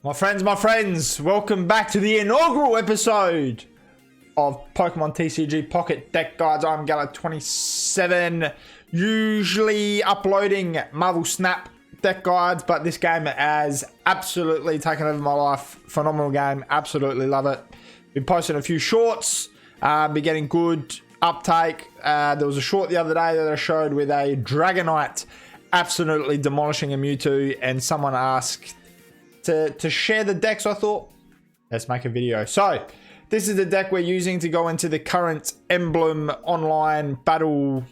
My friends, welcome back to the inaugural episode of Pokemon TCG Pocket Deck Guides. I'm Gala27, usually uploading Marvel Snap deck guides, but this game has absolutely taken over my life. Phenomenal game, absolutely love it. Been posting a few shorts, been getting good uptake. There was a short the other day that I showed with a Dragonite absolutely demolishing a Mewtwo, and someone asked to share the deck, so I thought let's make a video. So this is the deck we're using to go into the current emblem online battle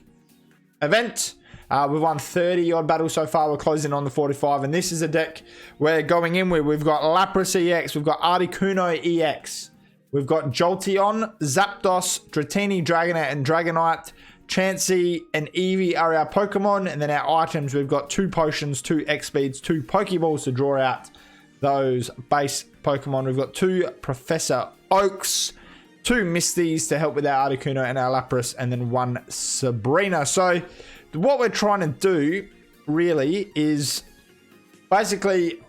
event. We've won 30 odd battles so far. We're closing on the 45, and this is a deck we're going in with. We've got Lapras EX, we've got Articuno EX, we've got Jolteon, Zapdos, Dratini, Dragonite, and Dragonite. Chansey and Eevee are our Pokemon, and then our items, we've got 2 potions, 2 X-Speeds, 2 Pokeballs to draw out those base Pokemon. We've got 2 Professor Oaks, 2 Misties to help with our Articuno and our Lapras, and then 1 Sabrina. So what we're trying to do really is basically,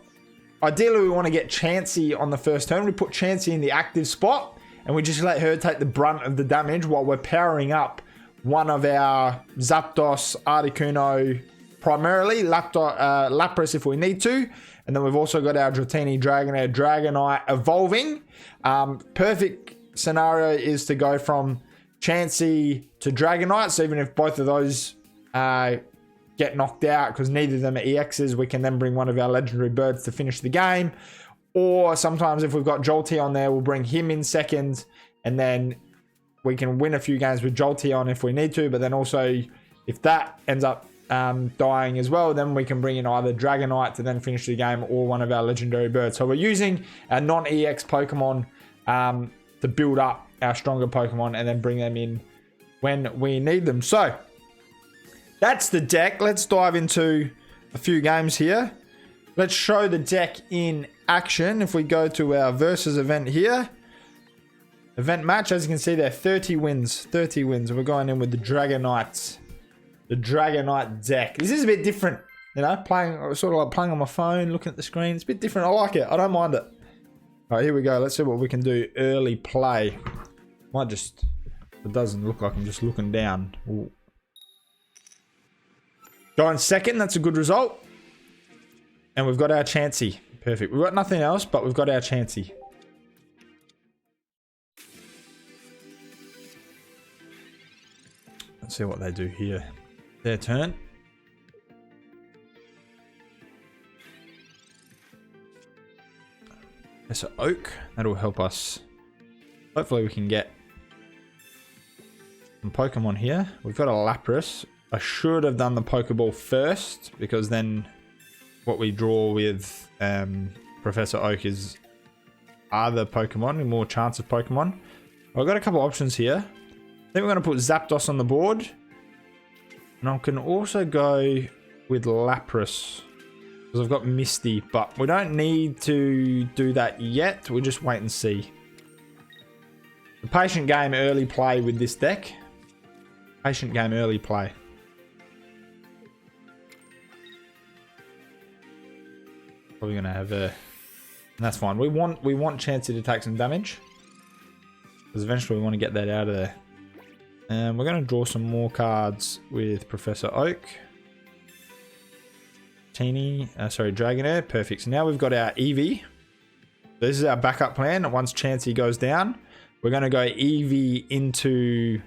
ideally we want to get Chansey on the first turn. We put Chansey in the active spot and we just let her take the brunt of the damage while we're powering up one of our Zapdos, Articuno, primarily Lapras if we need to, and then we've also got our Dratini, Dragonite evolving. Perfect scenario is to go from Chansey to Dragonite, so even if both of those get knocked out because neither of them are EXs, we can then bring one of our legendary birds to finish the game. Or sometimes if we've got Jolteon there, we'll bring him in second, and then we can win a few games with Jolteon if we need to, but then also if that ends up dying as well, then we can bring in either Dragonite to then finish the game or one of our legendary birds. So we're using our non-EX Pokemon to build up our stronger Pokemon and then bring them in when we need them. So that's the deck. Let's dive into a few games here. Let's show the deck in action. If we go to our versus event here, event match, as you can see there, 30 wins. 30 wins. And we're going in with the Dragonite deck. This is a bit different, you know, playing sort of like playing on my phone, looking at the screen. It's a bit different. I like it. I don't mind it. All right, here we go. Let's see what we can do. Early play. Might just, it doesn't look like I'm just looking down. Ooh. Going second, that's a good result. And we've got our Chansey. Perfect. We've got nothing else, but we've got our Chansey. Let's see what they do here. Their turn. There's an Oak. That'll help us. Hopefully we can get some Pokemon here. We've got a Lapras. I should have done the Pokeball first, because then what we draw with Professor Oak is other Pokemon, more chance of Pokemon. I've got a couple options here. I think we're going to put Zapdos on the board. And I can also go with Lapras, because I've got Misty, but we don't need to do that yet. We'll just wait and see. The patient game early play with this deck. Patient game early play. Probably going to have a... And that's fine. We want Chansey to take some damage, because eventually we want to get that out of there. And we're going to draw some more cards with Professor Oak. Dragonair. Perfect. So now we've got our Eevee. This is our backup plan. Once Chansey goes down, we're going to go Eevee into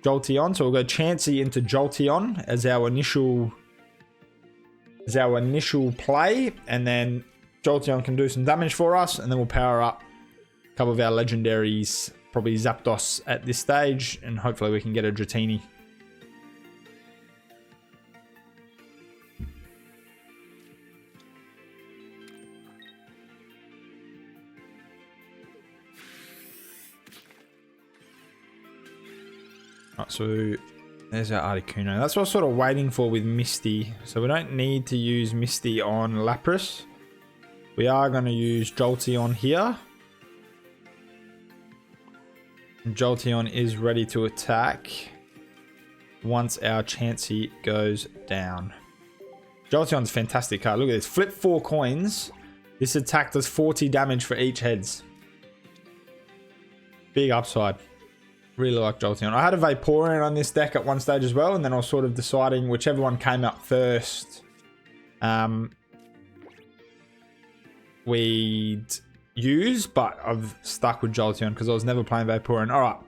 Jolteon. So we'll go Chansey into Jolteon as our initial play. And then Jolteon can do some damage for us. And then we'll power up a couple of our legendaries. Probably Zapdos at this stage, and hopefully we can get a Dratini. Right, so there's our Articuno. That's what I'm sort of waiting for with Misty. So we don't need to use Misty on Lapras. We are going to use Jolteon here. Jolteon is ready to attack once our Chansey goes down. Jolteon's a fantastic card. Look at this. Flip 4 coins This attack does 40 damage for each heads. Big upside. Really like Jolteon. I had a Vaporeon on this deck at one stage as well, and then I was sort of deciding whichever one came up first. We'd use, but I've stuck with Jolteon because I was never playing Vaporeon. Alright,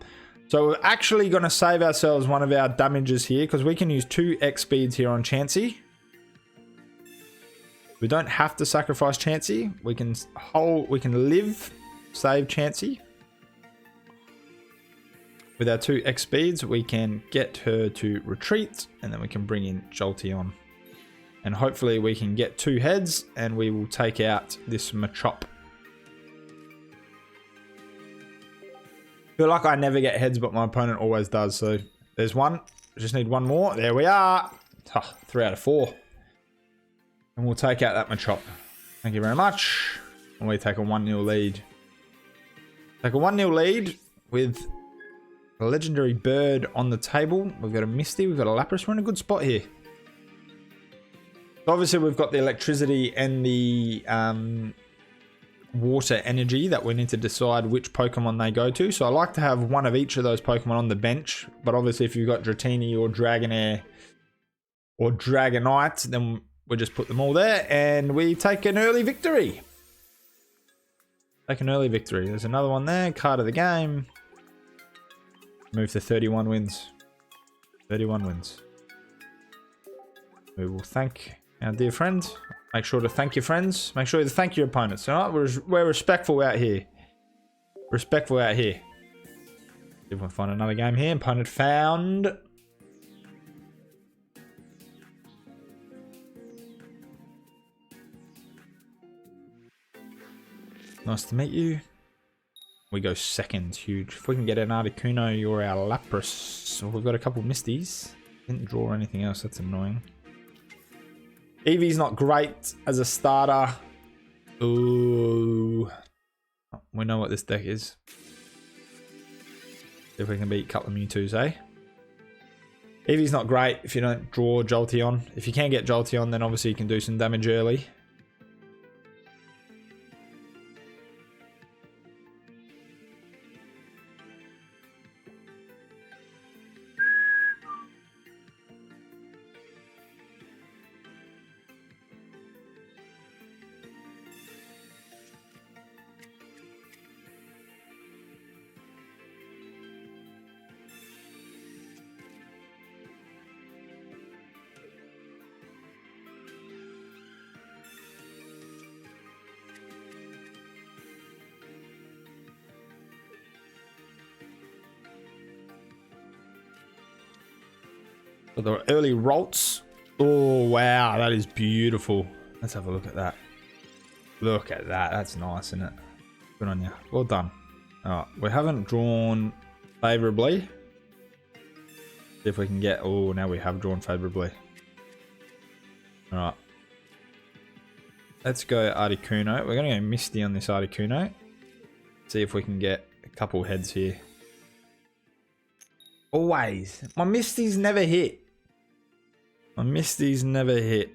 so we're actually going to save ourselves one of our damages here because we can use 2 X speeds here on Chansey. We don't have to sacrifice Chansey. We can live, save Chansey. With our 2 X speeds, we can get her to retreat, and then we can bring in Jolteon. And hopefully we can get 2 heads, and we will take out this Machop. Feel like I never get heads, but my opponent always does. So there's one. I just need one more. There we are. 3 out of 4. And we'll take out that Machop. Thank you very much. And we take a 1-0 lead. Take a 1-0 lead with a legendary bird on the table. We've got a Misty. We've got a Lapras. We're in a good spot here. So obviously, we've got the electricity and the water energy that we need to decide which Pokemon they go to. So I like to have one of each of those Pokemon on the bench. But obviously, if you've got Dratini or Dragonair or Dragonite, then we just put them all there and we take an early victory. Take an early victory. There's another one there. Card of the game. Move to 31 wins. 31 wins. We will thank our dear friend. Make sure to thank your friends. Make sure to thank your opponents. All right? We're respectful out here. Respectful out here. See if we can find another game here. Opponent found. Nice to meet you. We go second. Huge. If we can get an Articuno or our Lapras. Oh, we've got a couple Misties. Didn't draw anything else. That's annoying. Eevee's not great as a starter. Ooh. We know what this deck is. See if we can beat a couple of Mewtwo's, eh? Eevee's not great if you don't draw Jolteon. If you can get Jolteon, then obviously you can do some damage early. So the early Rolts. Oh, wow. That is beautiful. Let's have a look at that. Look at that. That's nice, isn't it? Good on you. Well done. Alright. We haven't drawn favorably. See if we can get... Oh, now we have drawn favorably. Alright. Let's go Articuno. We're going to go Misty on this Articuno. See if we can get a couple heads here. Always. My Misty's never hit. My Misty's never hit.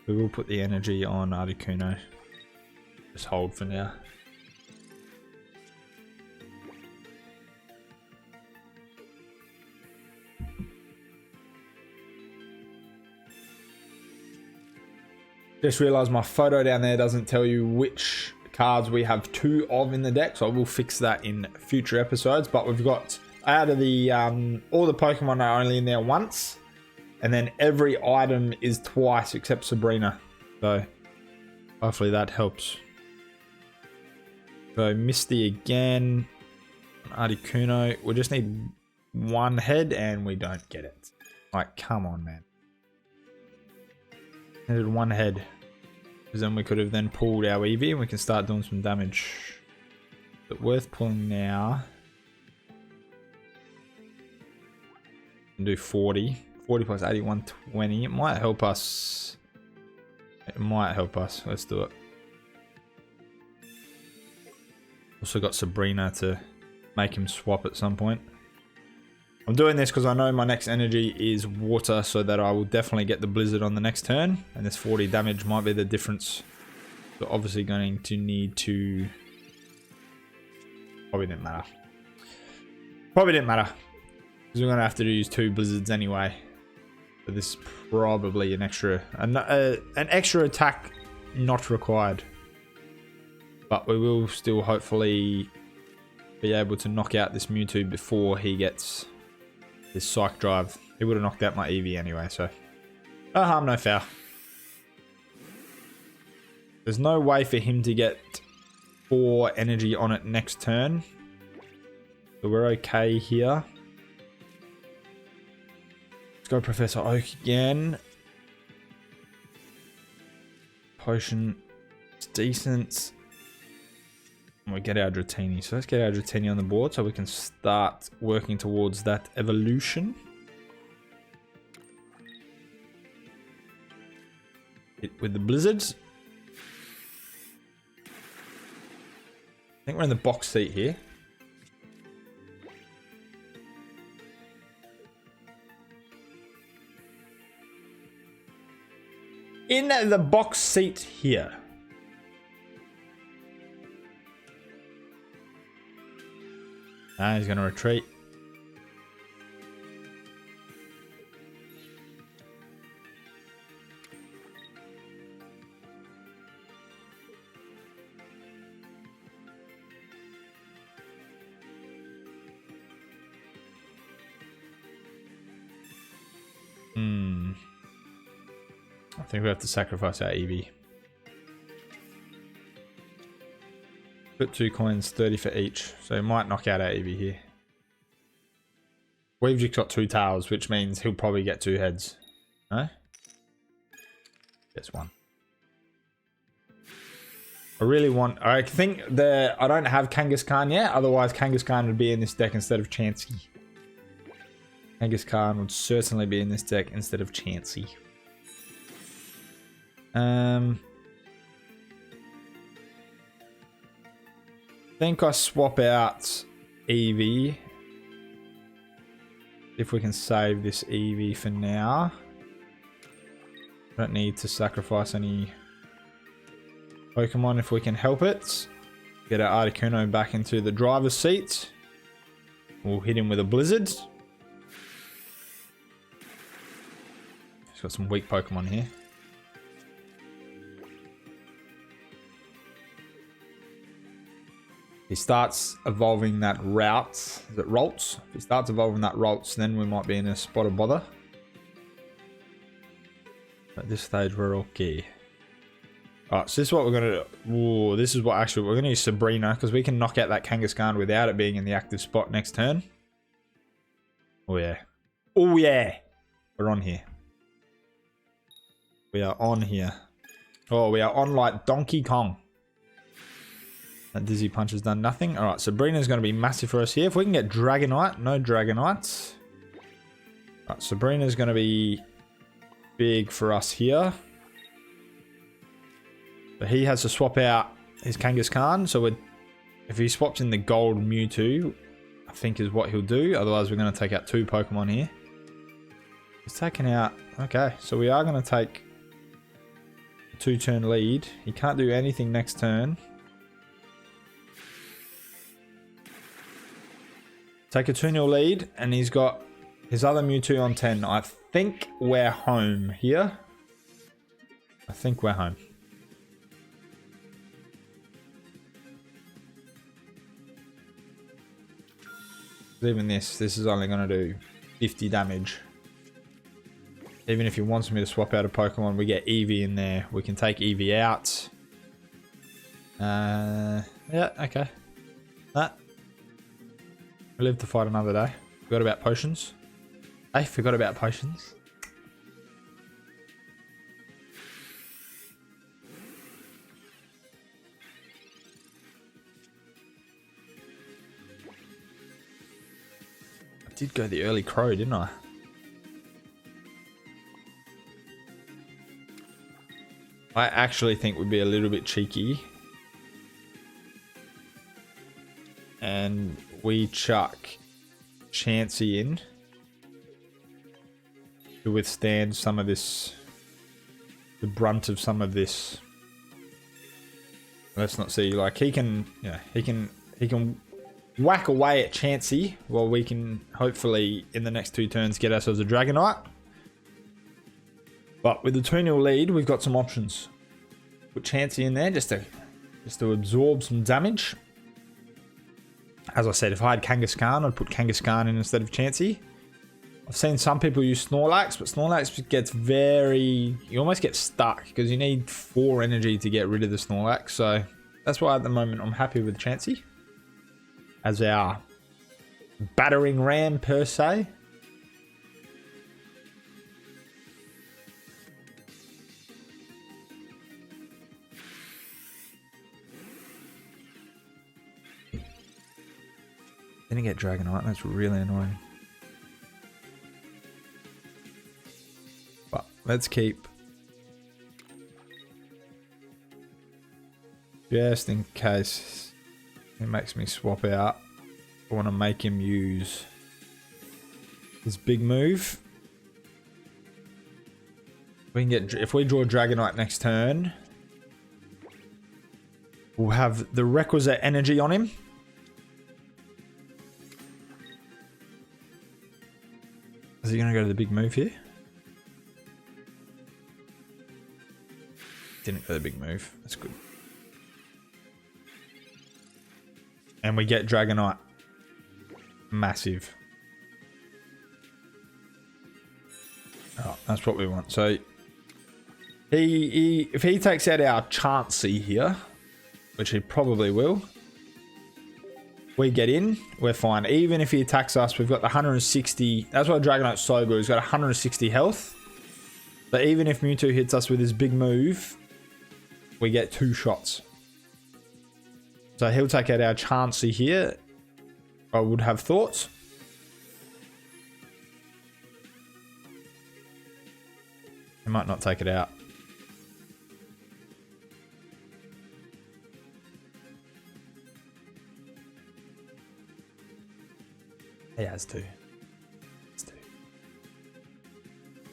We will put the energy on Articuno. Just hold for now. Just realised my photo down there doesn't tell you which cards we have 2 of in the deck, so I will fix that in future episodes. But we've got, out of the all the Pokemon are only in there once, and then every item is twice except Sabrina, so hopefully that helps. So Misty again, Articuno. We just need 1 head and we don't get it. Like, come on, man. Needed 1 head. Because then we could have then pulled our Eevee and we can start doing some damage. But worth pulling now. And do 40. 40 plus 80, 120. It might help us. It might help us. Let's do it. Also got Sabrina to make him swap at some point. I'm doing this because I know my next energy is water, so that I will definitely get the blizzard on the next turn. And this 40 damage might be the difference. So obviously going to need to... Probably didn't matter. Probably didn't matter. Because we're going to have to use 2 blizzards anyway. But this is probably an extra attack not required. But we will still hopefully be able to knock out this Mewtwo before he gets his Psych Drive. He would have knocked out my Eevee anyway, so no harm, no foul. There's no way for him to get 4 energy on it next turn. So we're okay here. Let's go Professor Oak again. Potion. It's decent. And we get our Dratini. So let's get our Dratini on the board so we can start working towards that evolution. Hit with the blizzards. I think we're in the box seat here. In the box seat here. He's going to retreat. I think we have to sacrifice our Eevee. Put 2 coins, 30 for each. So he might knock out our Eevee here. We've just got 2 tails, which means he'll probably get 2 heads. No? Gets 1. I really want... I think I don't have Kangaskhan yet. Otherwise, Kangaskhan would be in this deck instead of Chansey. Kangaskhan would certainly be in this deck instead of Chansey. I think I swap out Eevee. If we can save this Eevee for now. Don't need to sacrifice any Pokemon if we can help it. Get our Articuno back into the driver's seat. We'll hit him with a blizzard. He's got some weak Pokemon here. He starts evolving that route. Is it Rolts? If he starts evolving that Rolts, then we might be in a spot of bother. At this stage, we're okay. Alright, so this is what we're going to do. Ooh, this is what actually we're going to use Sabrina, because we can knock out that Kangaskhan without it being in the active spot next turn. Oh yeah. Oh yeah. We're on here. We are on here. Oh, we are on like Donkey Kong. That Dizzy Punch has done nothing. Alright, Sabrina's going to be massive for us here. If we can get Dragonite. No Dragonite. Alright, Sabrina's going to be big for us here. But he has to swap out his Kangaskhan. So if he swaps in the gold Mewtwo, I think is what he'll do. Otherwise, we're going to take out 2 Pokemon here. He's taking out... Okay, so we are going to take a 2-turn lead. He can't do anything next turn. Take a 2-0 lead, and he's got his other Mewtwo on 10. I think we're home here. I think we're home. Even this is only going to do 50 damage. Even if he wants me to swap out a Pokemon, we get Eevee in there. We can take Eevee out. Yeah, okay. That. We live to fight another day. Forgot about potions. I forgot about potions. I did go the early crow, didn't I? I actually think we'd be a little bit cheeky. And we chuck Chansey in. to withstand some of this, the brunt of some of this. Let's not see, like he can whack away at Chansey while we can hopefully in the next 2 turns get ourselves a Dragonite. But with the 2-0 lead, we've got some options. Put Chansey in there just to absorb some damage. As I said, if I had Kangaskhan, I'd put Kangaskhan in instead of Chansey. I've seen some people use Snorlax, but Snorlax gets you almost get stuck because you need 4 energy to get rid of the Snorlax. So that's why at the moment I'm happy with Chansey as our battering ram per se. Didn't get Dragonite, that's really annoying. But let's keep, just in case he makes me swap out. I want to make him use his big move. We can get, if we draw Dragonite next turn, we'll have the requisite energy on him. Is he going to go to the big move here? Didn't go to the big move. That's good. And we get Dragonite. Massive. Oh, that's what we want. So, if he takes out our Chansey here, which he probably will, we get in, we're fine. Even if he attacks us, we've got the 160. That's why Dragonite's so good. He's got 160 health. But even if Mewtwo hits us with his big move, we get 2 shots. So he'll take out our Chansey here. I would have thought. He might not take it out. He has to.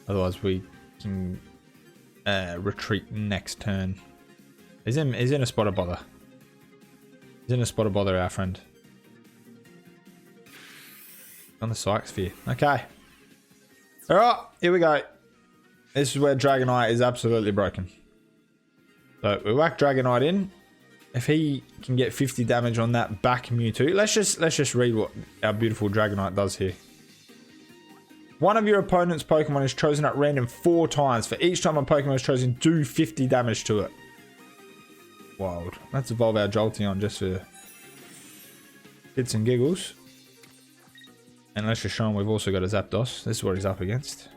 Otherwise we can retreat next turn. He's in a spot of bother. He's in a spot of bother, our friend. On the Psych Sphere. Okay. Alright, here we go. This is where Dragonite is absolutely broken. So we whack Dragonite in. If he can get 50 damage on that back Mewtwo, let's just read what our beautiful Dragonite does here. One of your opponent's Pokemon is chosen at random 4 times. For each time a Pokemon is chosen, do 50 damage to it. Wild. Let's evolve our Jolteon just for bits and giggles. And let's just show him we've also got a Zapdos. This is what he's up against.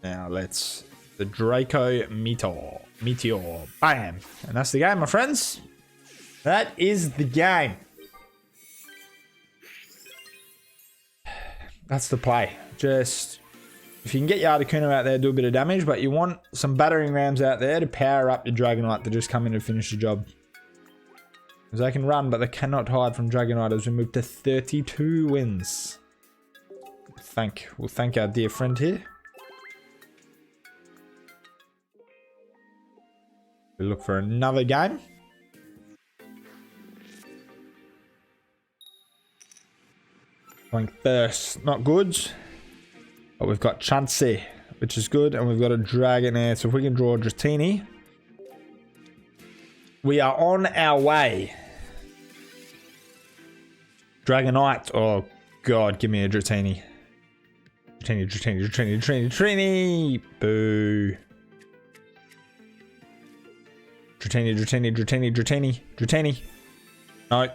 Now let's... the Draco Meteor. Bam! And that's the game, my friends. That is the game. That's the play. Just... if you can get your Articuno out there, do a bit of damage, but you want some battering rams out there to power up your Dragonite to just come in and finish the job. Because they can run, but they cannot hide from Dragonite as we move to 32 wins. We'll thank our dear friend here. We look for another game. Going first, not good. But we've got Chansey, which is good, and we've got a Dragonite. So if we can draw a Dratini, we are on our way. Dragonite. Oh god, give me a Dratini. Dratini. Boo. Dratini. No.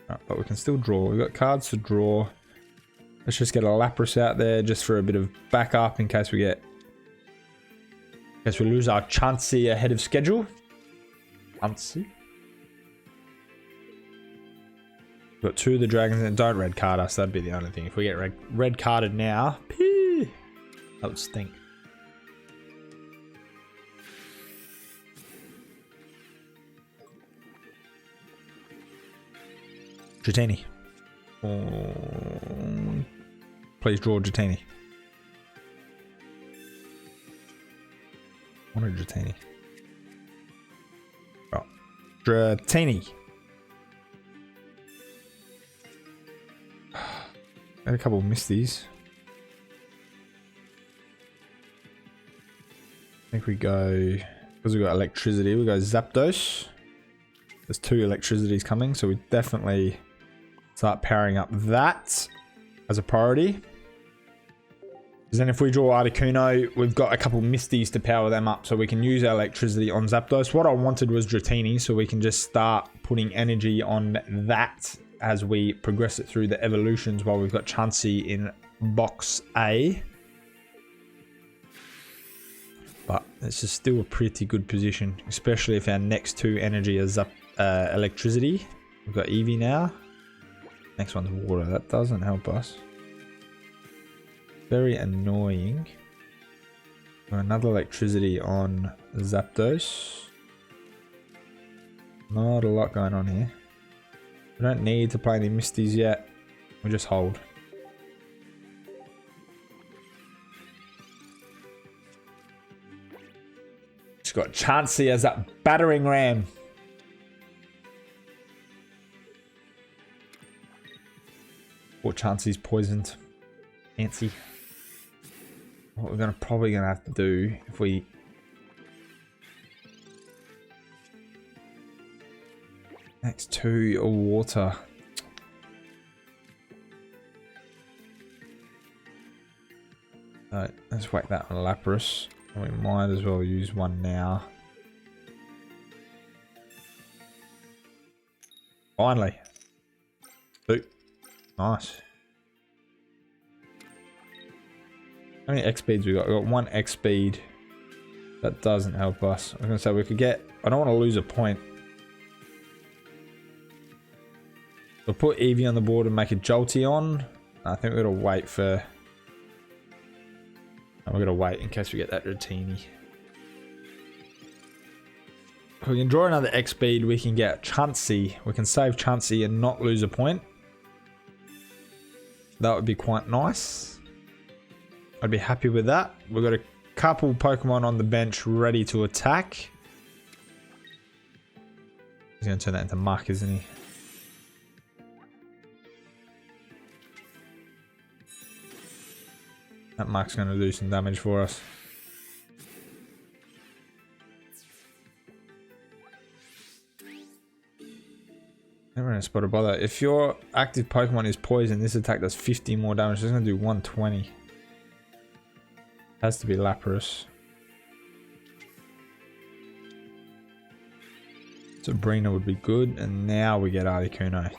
Oh, but we can still draw. We've got cards to draw. Let's just get a Lapras out there just for a bit of backup in case we get... in case we lose our Chansey ahead of schedule. Chansey. Got 2 of the dragons and don't red card us. That'd be the only thing. If we get red carded now, that would stink. Dratini. Oh, please draw Dratini. What a Dratini. Oh, Dratini. Got a couple of Misties. I think we go, because we've got electricity, we go Zapdos. There's 2 electricities coming, so we definitely start powering up that as a priority. Because then if we draw Articuno, we've got a couple Misties to power them up, so we can use our electricity on Zapdos. What I wanted was Dratini, so we can just start putting energy on that as we progress it through the evolutions while we've got Chansey in box A. But this is still a pretty good position, especially if our next 2 energy is up electricity. We've got Eevee now. Next one's water. That doesn't help us. Very annoying. Got another electricity on Zapdos. Not a lot going on here. We don't need to play any Misties yet. We just hold. Just got Chansey as that battering ram. Or Chansey's poisoned. Fancy. What we're probably gonna have to do if we next 2 are water. Let's whack that on Lapras. We might as well use one now. Finally. 2. Nice. How many X speeds we got? We got 1 X speed. That doesn't help us. I was gonna say we could get. I don't want to lose a point. We'll put Eevee on the board and make a Jolteon. I think we're gonna wait for. We're gonna wait in case we get that Dratini. If we can draw another X speed, we can get Chansey. We can save Chansey and not lose a point. That would be quite nice. I'd be happy with that. We've got a couple Pokemon on the bench ready to attack. He's going to turn that into Muck, isn't he? That Muck's going to do some damage for us. Never in a spot to bother. If your active Pokemon is poison, this attack does 50 more damage. So it's going to do 120. Has to be Lapras. Sabrina would be good, and now we get Articuno.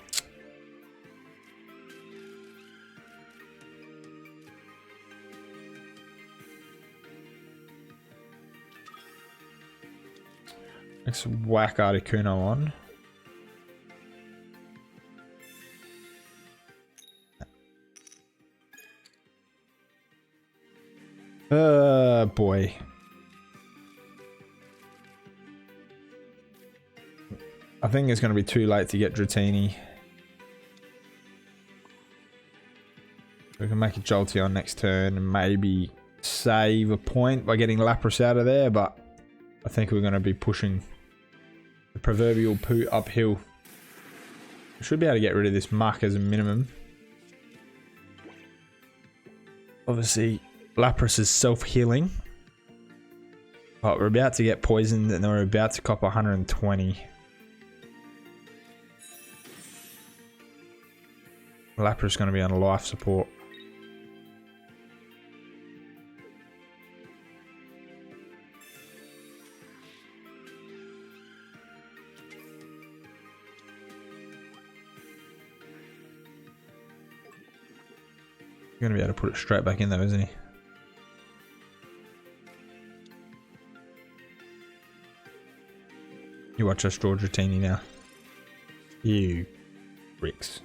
Let's whack Articuno on. Boy. I think it's going to be too late to get Dratini. We can make a Jolteon next turn and maybe save a point by getting Lapras out of there, but I think we're going to be pushing the proverbial poo uphill. We should be able to get rid of this Muck as a minimum. Obviously, Lapras is self-healing. But we're about to get poisoned and then we're about to cop 120. Lapras is going to be on life support. You're going to be able to put it straight back in though, isn't he? You watch us draw Dratini now. You bricks.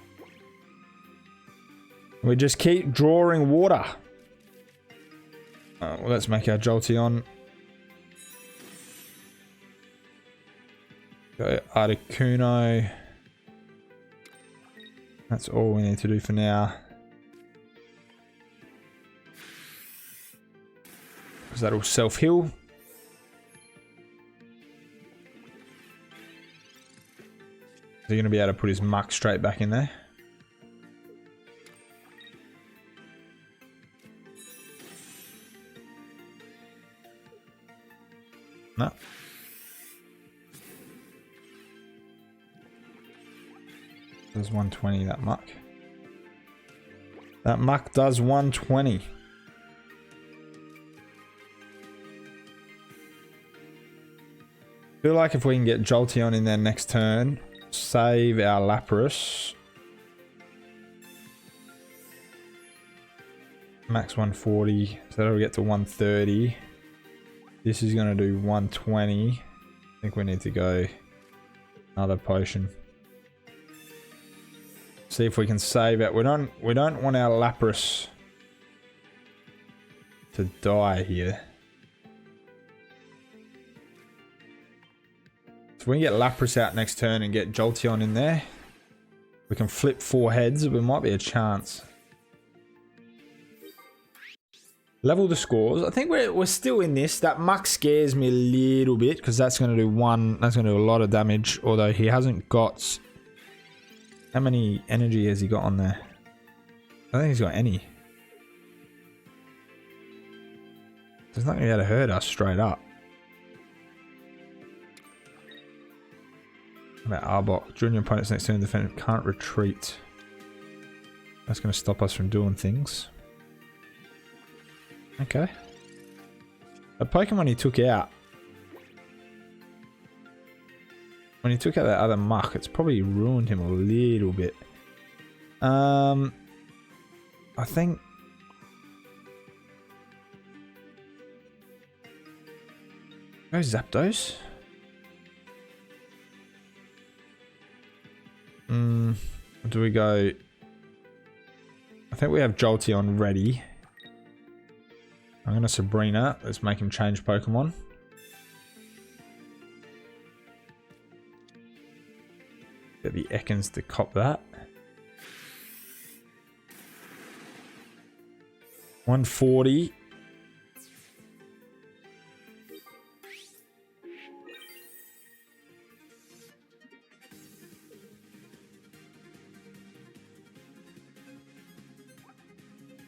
We just keep drawing water. Well, let's make our Jolteon. Go Articuno. That's all we need to do for now. Because that'll self-heal. he going to be able to put his muck straight back in there? No. Does 120 that muck. That muck does 120. Feel like if we can get Jolteon in there next turn, save our Lapras. Max 140, so that'll get to 130. This is going to do 120. I think we need to go another potion. See if we can save it. We don't want our Lapras to die here. So if we can get Lapras out next turn and get Jolteon in there, we can flip 4 heads. We might be a chance. Level the scores. I think we're still in this. That muck scares me a little bit because that's going to do that's going to do a lot of damage. Although he hasn't got... How many energy has he got on there? I don't think he's got any. There's not going to be able to hurt us straight up. How about Arbok? During your opponent's next turn, the defender can't retreat. That's going to stop us from doing things. Okay. A Pokemon he took out. When he took out that other muck, it's probably ruined him a little bit. I think... Go Zapdos. Do we go... I think we have Jolteon ready. I'm going to Sabrina. Let's make him change Pokemon. Get the Ekans to cop that. 140.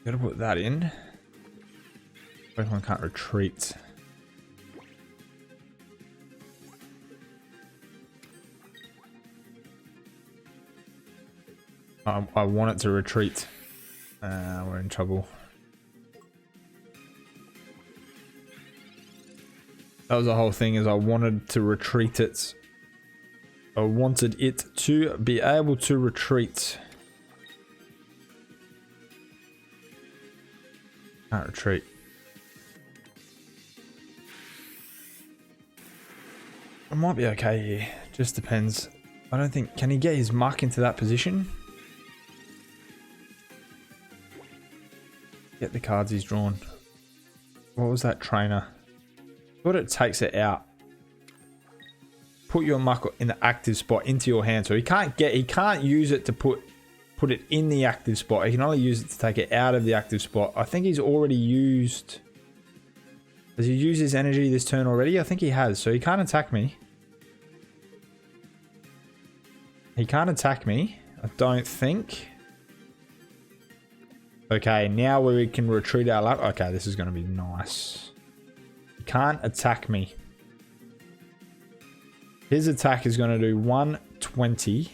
Gotta put that in. Pokemon can't retreat. I want it to retreat. We're in trouble. That was the whole thing, is I wanted to retreat it. I wanted it to be able to retreat. Can't retreat. I might be okay here. Just depends. I don't think... Can he get his muck into that position? Get the cards he's drawn. What was that trainer? What it takes it out. Put your muck in the active spot into your hand. So he can't use it to put it in the active spot. He can only use it to take it out of the active spot. I think he's already used... Has he used his energy this turn already? I think he has. So he can't attack me. He can't attack me, I don't think. Okay, now we can retreat our lap. Okay, this is going to be nice. He can't attack me. His attack is going to do 120.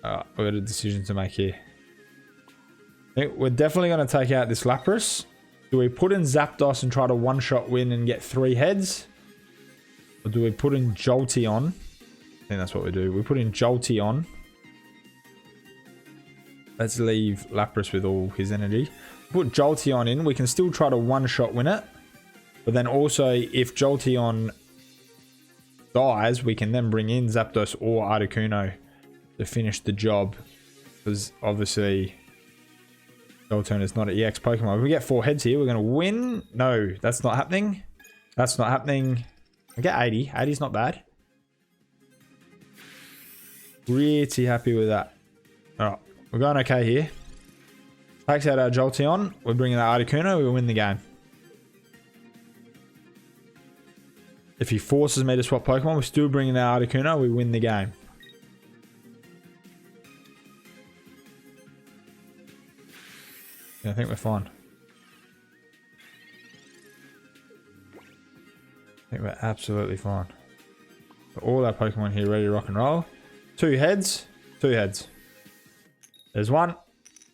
We've got a decision to make here. I think we're definitely going to take out this Lapras. Do we put in Zapdos and try to one-shot win and get 3 heads? Or do we put in Jolteon? I think that's what we do. We put in Jolteon. Let's leave Lapras with all his energy. Put Jolteon in. We can still try to one-shot win it. But then also, if Jolteon dies, we can then bring in Zapdos or Articuno to finish the job. Because obviously, Jolteon is not an EX Pokemon. If we get 4 heads here, we're going to win. No, that's not happening. That's not happening. I get 80. 80 is not bad. Pretty happy with that. Alright, we're going okay here. Takes out our Jolteon. We're bringing our Articuno. We win the game. If he forces me to swap Pokemon, we're still bringing our Articuno. We win the game. I think we're fine. I think we're absolutely fine. Got all our Pokemon here ready to rock and roll. 2 heads. 2 heads. There's one.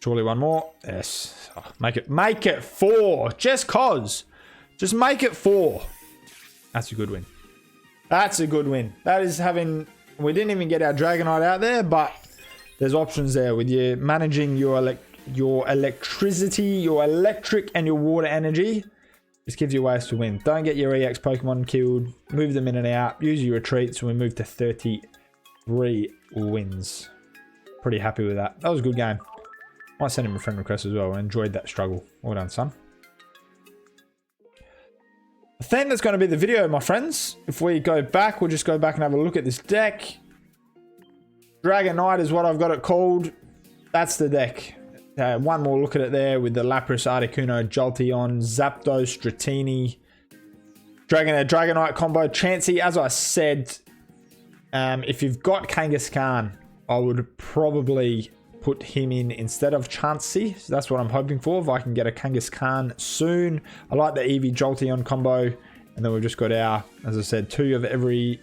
Surely one more. Yes. Oh, make it 4. Just cause. Just make it 4. That's a good win. That's a good win. That is having... We didn't even get our Dragonite out there, but there's options there with you managing your electricity, your electric and your water energy. This gives you ways to win. Don't get your EX Pokemon killed. Move them in and out. Use your retreats. So we move to 33 wins. Pretty happy with that. That was a good game. Might send him a friend request as well. I enjoyed that struggle. Well done, son. I think that's going to be the video, my friends. If we go back, we'll just go back and have a look at this deck. Dragonite is what I've got it called. That's the deck. One more look at it there with the Lapras, Articuno, Jolteon, Zapdos, Dratini, Dragonite combo. Chansey, as I said, if you've got Kangaskhan, I would probably put him in instead of Chansey. So that's what I'm hoping for, if I can get a Kangaskhan soon. I like the Eevee Jolteon combo. And then we've just got our, as I said, 2 of every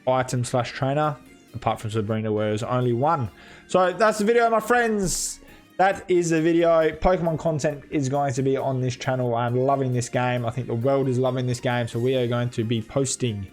item / trainer, apart from Sabrina, where there's only 1. So that's the video, my friends. That is the video. Pokemon content is going to be on this channel. I'm loving this game. I think the world is loving this game. So we are going to be posting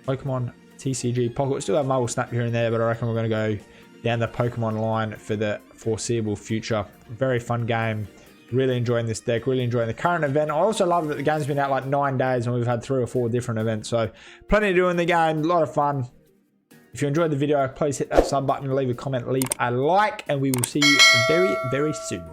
Pokemon TCG Pocket. We still have Marvel Snap here and there, but I reckon we're going to go down the Pokemon line for the foreseeable future. Very fun game. Really enjoying this deck. Really enjoying the current event. I also love that the game's been out like 9 days and we've had 3 or 4 different events. So plenty to do in the game. A lot of fun. If you enjoyed the video, please hit that sub button, leave a comment, leave a like, and we will see you very, very soon.